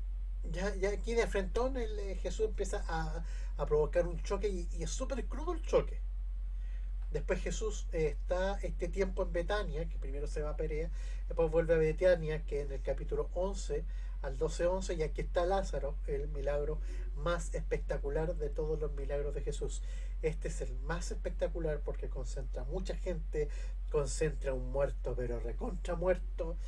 S1: ya aquí de frentón Jesús empieza a provocar un choque y es súper crudo el choque. Después Jesús está este tiempo en Betania, que primero se va a Perea, después vuelve a Betania, que en el capítulo 11 al 12-11, y aquí está Lázaro, el milagro más espectacular de todos los milagros de Jesús. Este es el más espectacular porque concentra mucha gente, concentra un muerto, pero recontra muerto,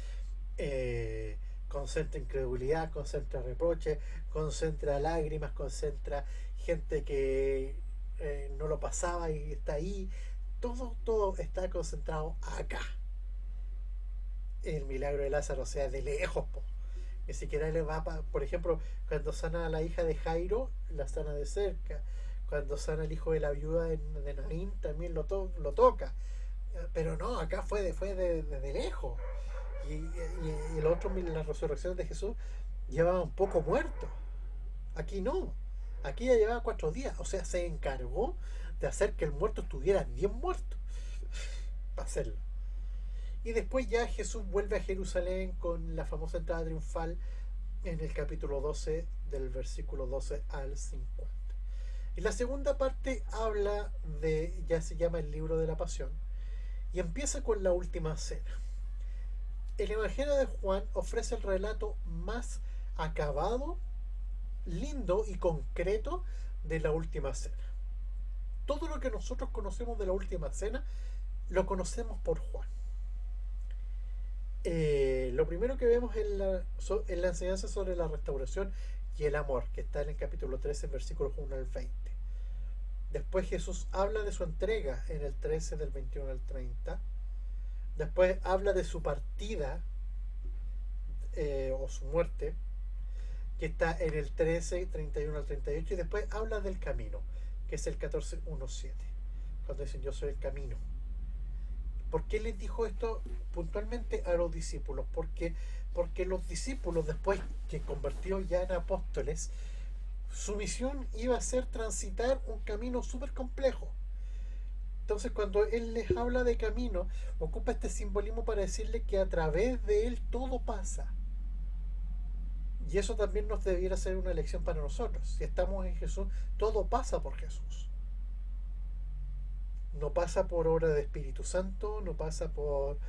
S1: concentra incredulidad, concentra reproche, concentra lágrimas, concentra gente que no lo pasaba y está ahí. Todo está concentrado acá. El milagro de Lázaro, o sea, de lejos, ni siquiera le va por ejemplo, cuando sana a la hija de Jairo, la sana de cerca. Cuando sana al hijo de la viuda de Naín, también lo toca. Pero no, acá de lejos. Y el otro, las resurrecciones de Jesús, llevaba un poco muerto. Aquí no. Aquí ya llevaba 4 días. O sea, se encargó de hacer que el muerto estuviera bien muerto. Para hacerlo. Y después ya Jesús vuelve a Jerusalén con la famosa entrada triunfal en el capítulo 12, del versículo 12 al 50. Y la segunda parte habla de, ya se llama el libro de la pasión, y empieza con la última cena. El Evangelio de Juan ofrece el relato más acabado, lindo y concreto de la última cena. Todo lo que nosotros conocemos de la última cena lo conocemos por Juan. Lo primero que vemos en la enseñanza sobre la restauración y el amor, que está en el capítulo 13, versículos 1 al 20. Después Jesús habla de su entrega en el 13, del 21 al 30. Después habla de su partida, o su muerte, que está en el 13, 31 al 38. Y después habla del camino, que es el 14, 1, 7. Cuando dicen yo soy el camino. ¿Por qué les dijo esto puntualmente a los discípulos? Porque los discípulos, después que convirtió ya en apóstoles, su misión iba a ser transitar un camino súper complejo. Entonces, cuando él les habla de camino, ocupa este simbolismo para decirle que a través de él todo pasa. Y eso también nos debiera ser una lección para nosotros. Si estamos en Jesús, todo pasa por Jesús. No pasa por obra de Espíritu Santo, no pasa por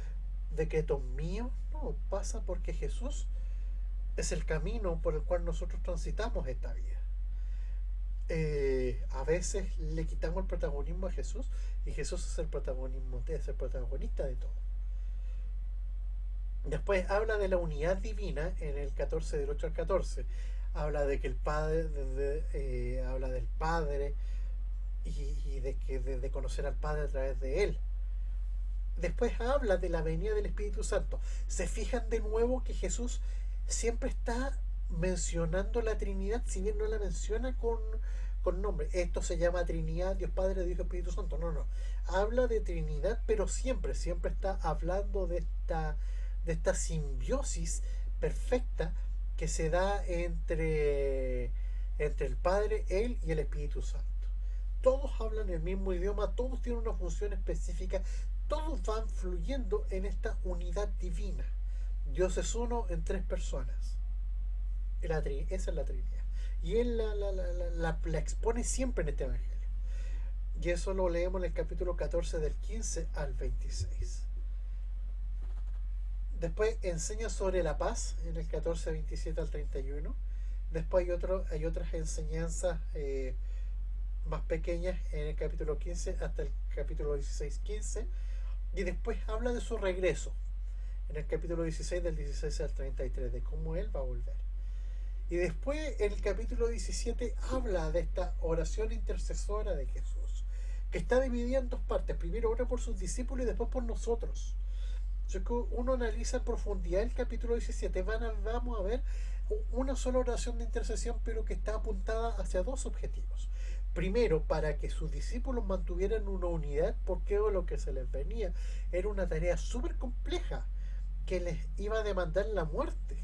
S1: decretos míos, no, pasa porque Jesús es el camino por el cual nosotros transitamos esta vida. A veces le quitamos el protagonismo a Jesús, y Jesús es el protagonista de todo. Después habla de la unidad divina en el 14, del 8 al 14. Habla de que el Padre, habla del Padre, y de conocer al Padre a través de él. Después habla de la venida del Espíritu Santo. Se fijan de nuevo que Jesús siempre está mencionando la Trinidad, si bien no la menciona con nombre. Esto se llama Trinidad, Dios Padre, Dios Espíritu Santo. No. Habla de Trinidad, pero siempre está hablando de esta simbiosis perfecta que se da entre el Padre, Él y el Espíritu Santo. Todos hablan el mismo idioma, todos tienen una función específica, todos van fluyendo en esta unidad divina. Dios es uno en 3 personas. Esa es la Trinidad. Y él la expone siempre en este Evangelio. Y eso lo leemos en el capítulo 14, del 15 al 26. Después enseña sobre la paz en el 14, 27 al 31. Después hay otras enseñanzas más pequeñas en el capítulo 15 hasta el capítulo 16, 15. Y después habla de su regreso en el capítulo 16, del 16 al 33, de cómo él va a volver. Y después en el capítulo 17 habla de esta oración intercesora de Jesús, que está dividida en 2 partes. Primero ora por sus discípulos y después por nosotros. Si uno analiza en profundidad el capítulo 17, vamos a ver una sola oración de intercesión, pero que está apuntada hacia 2 objetivos. Primero, para que sus discípulos mantuvieran una unidad, porque lo que se les venía era una tarea súper compleja que les iba a demandar la muerte.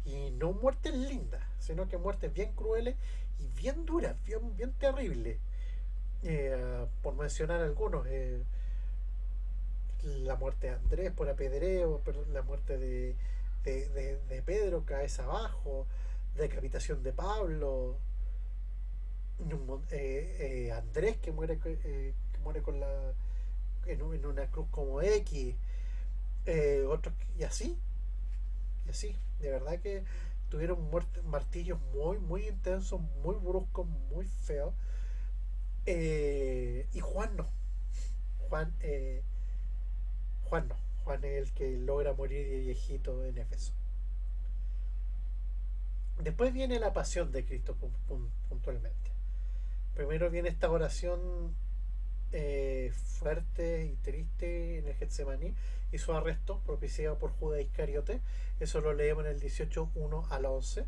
S1: Y no muertes lindas, sino que muertes bien crueles y bien duras, bien terribles. Por mencionar algunos, la muerte de Andrés por apedreo, la muerte de Pedro cabeza abajo, decapitación de Pablo, Andrés que muere con en una cruz como X, otros, y así, de verdad que tuvieron martillos muy intensos, muy bruscos, muy feos. Y Juan no. Juan, Juan no. Juan es el que logra morir de viejito en Éfeso. Después viene la pasión de Cristo puntualmente. Primero viene esta oración fuerte y triste en el Getsemaní y su arresto propiciado por Judas Iscariote. Eso lo leemos en el 18:1 al 11.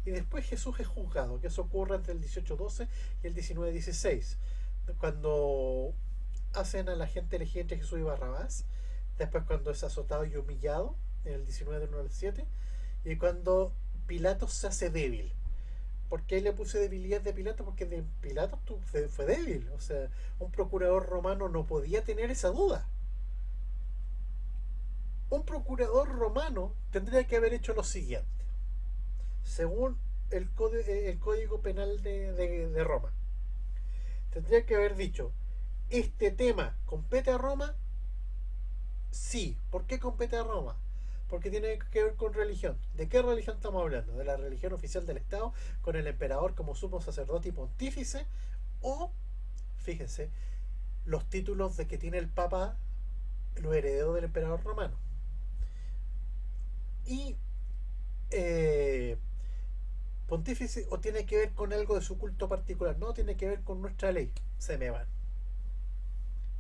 S1: Y después Jesús es juzgado, que eso ocurre entre el 18:12 y el 19:16, cuando hacen a la gente elegir entre Jesús y Barrabás, después cuando es azotado y humillado, en el 19 del 1 al 7, y cuando Pilato se hace débil. ¿Por qué le puse debilidad de Pilato? Porque de Pilato fue débil. O sea, un procurador romano no podía tener esa duda. Un procurador romano tendría que haber hecho lo siguiente, según el Código Penal de Roma. Tendría que haber dicho, este tema compete a Roma. Sí. ¿Por qué compete a Roma? Porque tiene que ver con religión. ¿De qué religión estamos hablando? ¿De la religión oficial del Estado, con el emperador como sumo sacerdote y pontífice? O, fíjense, los títulos de que tiene el Papa, los herederos del emperador romano. Y pontífice, o tiene que ver con algo de su culto particular. No, tiene que ver con nuestra ley. Se me van.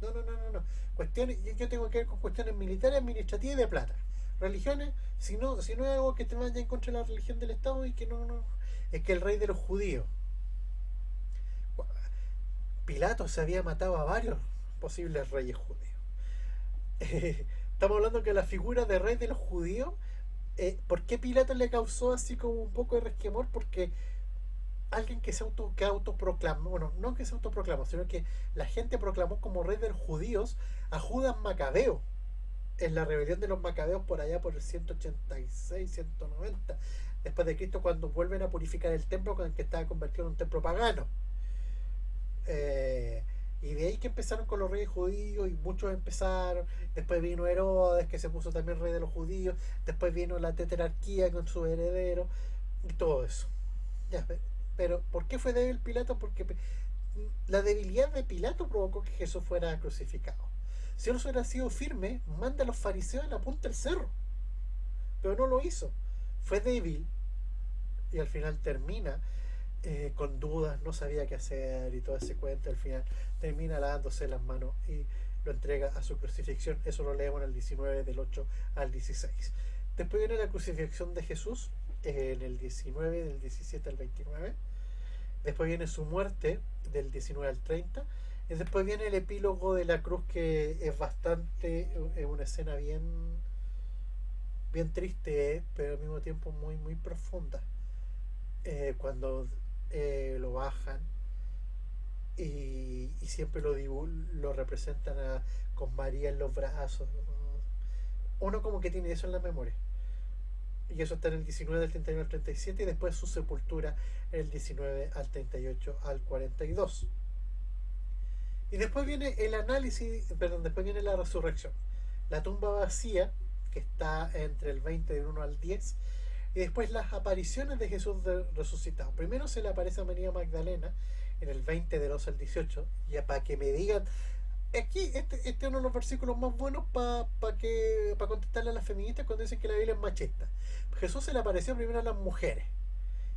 S1: No, no, no, no, no. Cuestiones, yo tengo que ver con cuestiones militares, administrativas y de plata. Religiones, si no es algo que te vaya en contra de la religión del Estado y que no, es que el rey de los judíos. Pilato se había matado a varios posibles reyes judíos. Estamos hablando que la figura de rey de los judíos, ¿por qué Pilato le causó así como un poco de resquemor? Porque alguien que autoproclamó, bueno, no que se autoproclamó, sino que la gente proclamó como rey de los judíos a Judas Macabeo en la rebelión de los Macabeos por allá por el 186, 190 después de Cristo, cuando vuelven a purificar el templo con el que estaba convertido en un templo pagano. Eh, y de ahí que empezaron con los reyes judíos y muchos empezaron. Después vino Herodes, que se puso también rey de los judíos. Después vino la tetrarquía con su heredero y todo eso. Ya, pero ¿por qué fue débil Pilato? Porque la debilidad de Pilato provocó que Jesús fuera crucificado. Si él hubiera sido firme, manda a los fariseos a la punta del cerro. Pero no lo hizo. Fue débil y al final termina con dudas, no sabía qué hacer y todo ese cuento. Al final termina lavándose las manos y lo entrega a su crucifixión. Eso lo leemos en el 19 del 8 al 16. Después viene la crucifixión de Jesús en el 19 del 17 al 29. Después viene su muerte del 19 al 30. Y después viene el epílogo de la cruz, que es bastante, es una escena bien triste, pero al mismo tiempo muy profunda. Cuando lo bajan y siempre lo representan con María en los brazos. Uno como que tiene eso en la memoria. Y eso está en el 19 del 31 al 37, y después su sepultura en el 19 al 38 al 42. Y después viene el análisis, perdón, después viene la resurrección. La tumba vacía, que está entre el 20 del 1 al 10, y después las apariciones de Jesús resucitado. Primero se le aparece a María Magdalena en el 20 del 11 al 18, ya para que me digan, aquí este es uno de los versículos más buenos para contestarle a las feministas cuando dicen que la Biblia es machista. Jesús se le apareció primero a las mujeres,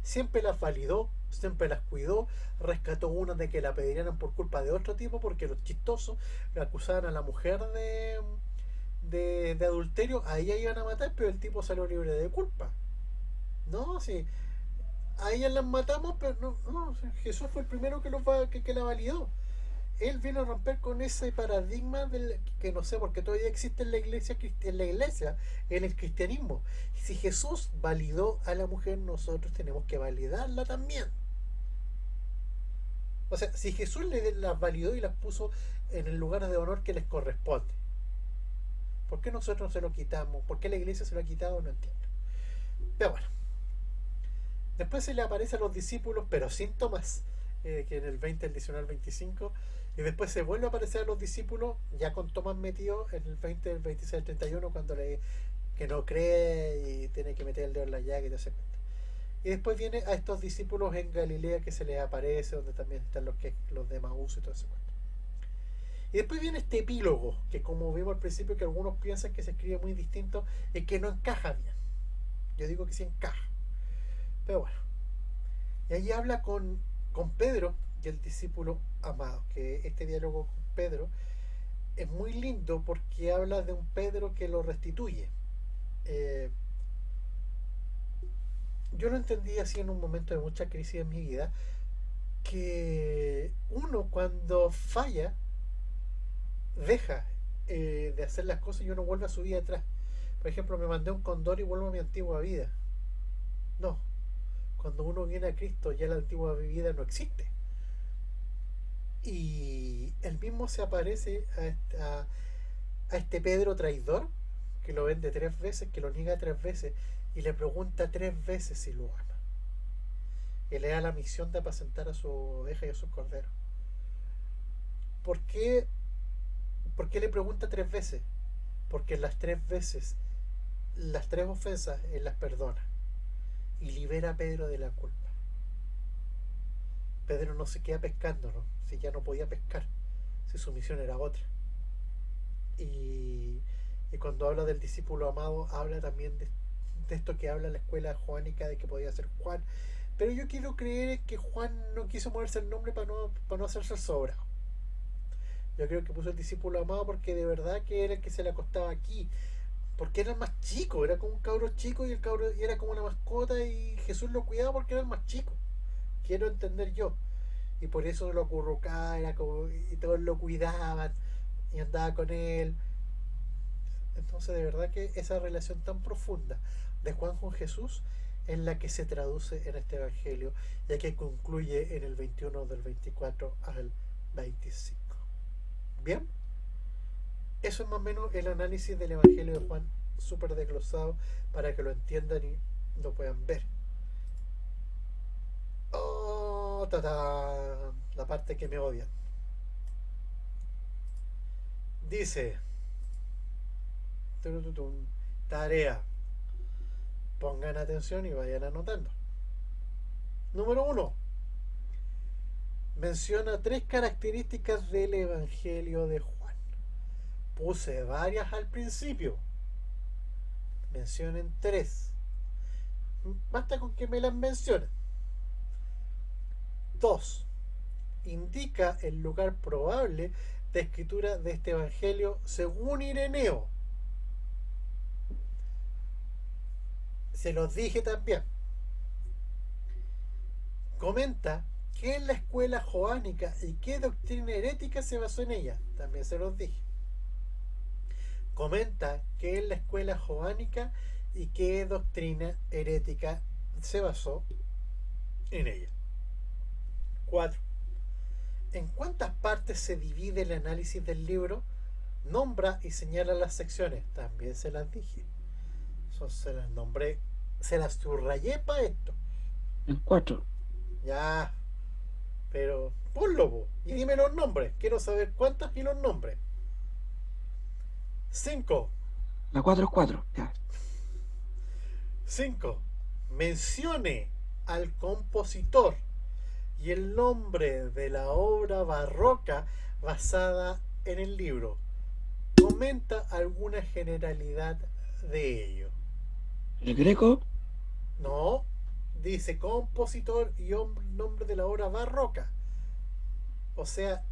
S1: siempre las validó, siempre las cuidó, rescató una de que la pedirían por culpa de otro tipo, porque los chistosos le acusaban a la mujer de adulterio, a ella iban a matar, pero el tipo salió libre de culpa. No, sí, a ellas las matamos, pero no, Jesús fue el primero que la validó. Él viene a romper con ese paradigma que no sé, porque todavía existe en la iglesia, en el cristianismo. Si Jesús validó a la mujer, nosotros tenemos que validarla también. O sea, si Jesús las validó y las puso en el lugar de honor que les corresponde, ¿por qué nosotros se lo quitamos? ¿Por qué la iglesia se lo ha quitado? No entiendo. Pero bueno, después se le aparece a los discípulos, pero sin Tomás, que en el 20, el 19, el 25. Y después se vuelve a aparecer a los discípulos, ya con Tomás metido en el 20, el 26, el 31, cuando que no cree y tiene que meter el dedo en la llaga y todo ese cuento. Y después viene a estos discípulos en Galilea, que se les aparece, donde también están los de Maús y todo ese cuento. Y después viene este epílogo, que como vimos al principio, que algunos piensan que se escribe muy distinto y que no encaja bien. Yo digo que sí encaja. Pero bueno. Y ahí habla con Pedro y el discípulo amado, que este diálogo con Pedro es muy lindo porque habla de un Pedro que lo restituye. Yo lo entendí así en un momento de mucha crisis en mi vida, que uno cuando falla deja de hacer las cosas y uno vuelve a su vida atrás. Por ejemplo, me mandé un condón y vuelvo a mi antigua vida. No, cuando uno viene a Cristo ya la antigua vida no existe. Y él mismo se aparece a este Pedro traidor, que lo vende 3 veces, que lo niega 3 veces, y le pregunta 3 veces si lo ama. Y le da la misión de apacentar a su oveja y a sus corderos. ¿Por qué, ¿Por qué le pregunta 3 veces? Porque las 3 veces, las 3 ofensas, él las perdona y libera a Pedro de la culpa. Pedro no se queda pescando, ¿no? Si ya no podía pescar, si su misión era otra. Y, y cuando habla del discípulo amado, habla también de esto que habla la escuela joánica de que podía ser Juan. Pero yo quiero creer que Juan no quiso ponerse el nombre para no hacerse el sobrado. Yo creo que puso el discípulo amado porque de verdad que era el que se le acostaba aquí. Porque era el más chico, era como un cabro chico y el cabro era como una mascota y Jesús lo cuidaba porque era el más chico. Quiero entender yo. Y por eso lo acurrucaba, era como, y todos lo cuidaban y andaba con él. Entonces de verdad que esa relación tan profunda de Juan con Jesús es la que se traduce en este Evangelio, ya que concluye en el 21 del 24 al 25. Bien, eso es más o menos el análisis del Evangelio de Juan, súper desglosado para que lo entiendan y lo puedan ver. Oh, tata, la parte que me odian. Dice, tarea, pongan atención y vayan anotando. Número 1. Menciona 3 características del Evangelio de Juan. Puse varias al principio. Mencionen 3. Basta con que me las mencionen. 2. Indica el lugar probable de escritura de este Evangelio según Ireneo. Se los dije también. Comenta qué es la escuela joánica y qué doctrina herética se basó en ella. También se los dije. Comenta qué es la escuela joánica y qué doctrina herética se basó en ella. 4. ¿En cuántas partes se divide el análisis del libro? Nombra y señala las secciones. También se las dije. Eso se las nombré. Se las subrayé para esto.
S2: En 4.
S1: Ya. Pero ponlo vos y dime los nombres. Quiero saber cuántas y los nombres. 5.
S2: La 4 es 4. Ya.
S1: 5. Mencione al compositor y el nombre de la obra barroca basada en el libro. Comenta alguna generalidad de ello.
S2: El Greco.
S1: No, dice compositor y nombre de la obra barroca. O sea,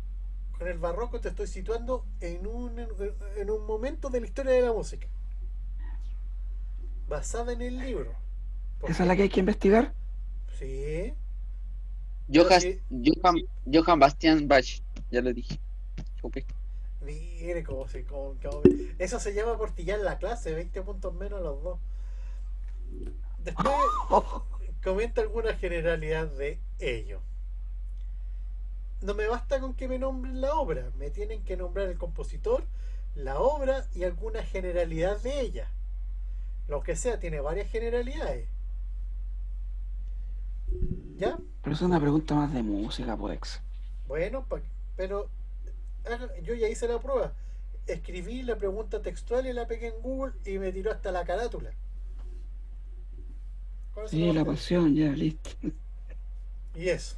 S1: con el barroco te estoy situando en un momento de la historia de la música. Basada en el libro.
S2: ¿Esa es la que hay que investigar?
S1: Sí.
S3: Johann Bastian Bach, ya lo dije. Okay.
S1: Mire cómo eso se llama portillar la clase, 20 puntos menos a los dos. Después comenta alguna generalidad de ello. No me basta con que me nombren la obra, me tienen que nombrar el compositor, la obra y alguna generalidad de ella. Lo que sea, tiene varias generalidades. ¿Ya?
S2: Pero es una pregunta más de música, pues.
S1: Bueno, pero yo ya hice la prueba. Escribí la pregunta textual y la pegué en Google y me tiró hasta la carátula.
S2: Sí, la pasión, ya, listo.
S1: Y eso.